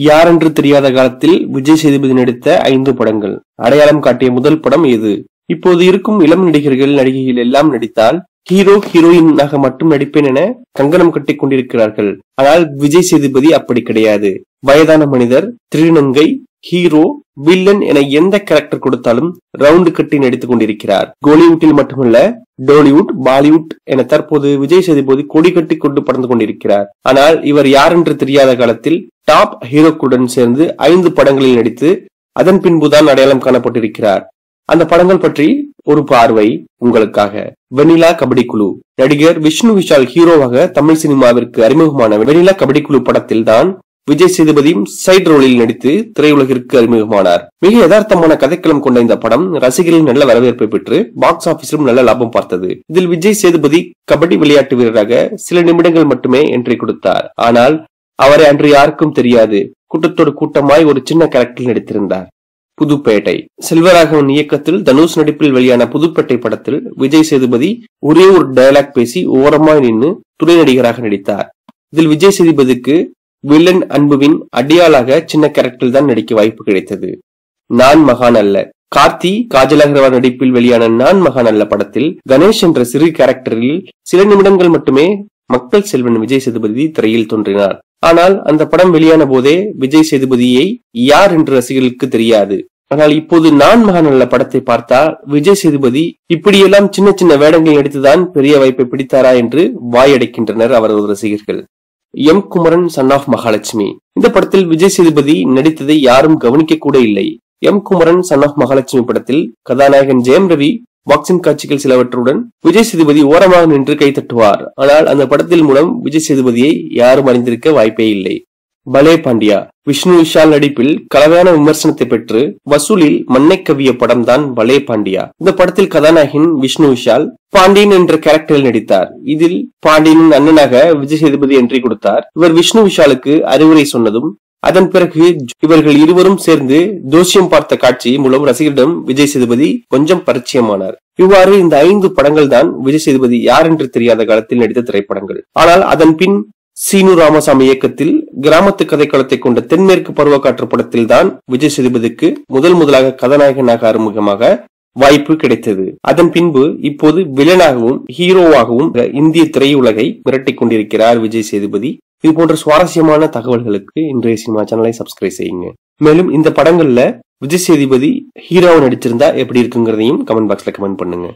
யாரென்று தெரியாத காலத்தில் விஜய் சேதுபதி நடித்த 5 படங்கள். அடையாளம் காட்டிய முதல் படம் எது? இப்போது இருக்கும் இளம் நடிகர்கள் நடிகைகள் எல்லாம் நடித்தால் ஹீரோ ஹீரோயினாக மட்டும் நடிப்பேன் என கங்கணம் கட்டிக் கொண்டிருக்கிறார்கள். ஆனால் விஜய் சேதுபதி அப்படி கிடையாது. வயதான மனிதர், திருநங்கை, ஹீரோ, வில்லன் என எந்த கேரக்டர் கொடுத்தாலும் ரவுண்டு கட்டி நடித்துக் கொண்டிருக்கிறார். கோலிவுட்டில் மட்டுமல்ல, டோலிவுட், பாலிவுட் என தற்போது விஜய் சேதுபதி கொடி கட்டி கொண்டு பறந்து கொண்டிருக்கிறார். ஆனால் இவர் யார் என்று தெரியாத காலத்தில் டாப் ஹீரோக்களுடன் சேர்ந்து 5 படங்களில் நடித்து அதன் பின்புதான் அடையாளம் காணப்பட்டிருக்கிறார். அந்த படங்கள் பற்றி ஒரு பார்வை உங்களுக்காக. வெண்ணிலா கபடி குழு. நடிகர் விஷ்ணு விஷால் ஹீரோவாக தமிழ் சினிமாவிற்கு அறிமுகமான வெண்ணிலா கபடி குழு படத்தில் தான் விஜய் சேதுபதியும் சைடு ரோலில் நடித்து திரையுலகிற்கு அறிமுகமானார். மிக யதார்த்தமான கதைக்களம் கொண்ட இந்த படம் ரசிகர்களின் நல்ல வரவேற்பை பெற்று பாக்ஸ் ஆபீஸிலும் நல்ல லாபம் பார்த்தது. இதில் விஜய் சேதுபதி கபடி விளையாட்டு வீரராக சில நிமிடங்கள் மட்டுமே என்ட்ரி கொடுத்தார். ஆனால் அவரை அன்று யாருக்கும் தெரியாது. கூட்டத்தோடு கூட்டமாய் ஒரு சின்ன கேரக்டரில் நடித்திருந்தார். புதுப்பேட்டை. செல்வராகவன் இயக்கத்தில் தனுஷ் நடிப்பில் வெளியான புதுப்பேட்டை படத்தில் விஜய் சேதுபதி ஒரே ஒரு டயலாக் பேசி ஓரமாய் நின்று துணை நடிகராக நடித்தார். இதில் விஜய் சேதுபதிக்கு வில்லன் அன்புவின் அடியாளாக சின்ன கேரக்டரில் தான் நடிக்க வாய்ப்பு கிடைத்தது. நான் மகான் அல்ல. கார்த்தி, காஜல் அகர்வால் நடிப்பில் வெளியான நான் மகான் அல்ல படத்தில் கணேஷ் என்ற சிறு கேரக்டரில் சில நிமிடங்கள் மட்டுமே மக்கள் செல்வன் விஜய் சேதுபதி திரையில் தோன்றினார். ஆனால் அந்த படம் வெளியான போதே விஜய் சேதுபதியை யார் என்று ரசிகர்களுக்கு தெரியாது. ஆனால் இப்போது நான் மகான் அல்ல படத்தை பார்த்தால் விஜய் சேதுபதி இப்படியெல்லாம் சின்ன சின்ன வேடங்கள் நடித்துதான் பெரிய வாய்ப்பை பிடித்தாரா என்று வாயடைக்கின்றனர் அவரது ரசிகர்கள். M Kumaran son of Mahalakshmi. இந்த படத்தில் விஜய் சேதுபதி நடித்ததை யாரும் கவனிக்க கூட இல்லை. M Kumaran son of Mahalakshmi படத்தில் கதாநாயகன் ஜெயம் ரவி பாக்ஸிங் காட்சிகள் சிலவற்றுடன் விஜய் சேதுபதி ஓரமாக நின்று கை தட்டுவார். ஆனால் அந்த படத்தில் மூலம் விஜய் சேதுபதியை யாரும் அறிந்திருக்க வாய்ப்பே இல்லை. பலே பாண்டியா. விஷ்ணு விஷால் நடிப்பில் கலவையான விமர்சனத்தை பெற்று வசூலில் மண்ணை கவிய படம் தான் பலே பாண்டியா. இந்த படத்தில் கதாநாயகன் விஷ்ணு விஷால் பாண்டியன் என்ற கேரக்டரில் நடித்தார். இதில் பாண்டியனின் அண்ணனாக விஜய் சேதுபதி என்ட்ரி கொடுத்தார். இவர் விஷ்ணு விஷாலுக்கு அறிவுரை சொன்னதும் அதன் பிறகு இவர்கள் இருவரும் சேர்ந்து ஜோசியம் பார்த்த காட்சி மூலம் ரசிகரிடம் விஜய் சேதுபதி கொஞ்சம் பரிச்சயமானார். இவ்வாறு இந்த 5 படங்கள் தான் விஜய் சேதுபதி யார் என்று தெரியாத காலத்தில் நடித்த திரைப்படங்கள். ஆனால் அதன் பின் சீனு ராமசாமி இயக்கத்தில் கிராமத்து கதைக்களத்தை கொண்ட தென்மேற்கு பருவக்காற்று படத்தில் தான் விஜய் சேதுபதிக்கு முதலாக கதாநாயகனாக அறிமுகமாக வாய்ப்பு கிடைத்தது. அதன் பின்பு இப்போது வில்லனாகவும் ஹீரோவாகவும் இந்திய திரையுலகை மிரட்டிக் கொண்டிருக்கிறார் விஜய் சேதுபதி. இது போன்ற சுவாரஸ்யமான தகவல்களுக்கு இன்றைய சினிமா சேனலை சப்ஸ்கிரைப் செய்யுங்க. மேலும் இந்த படங்கள்ல விஜய் சேதுபதி ஹீரோவை நடிச்சிருந்தா எப்படி இருக்குங்கிறதையும் கமெண்ட் பாக்ஸ்ல கமெண்ட் பண்ணுங்க.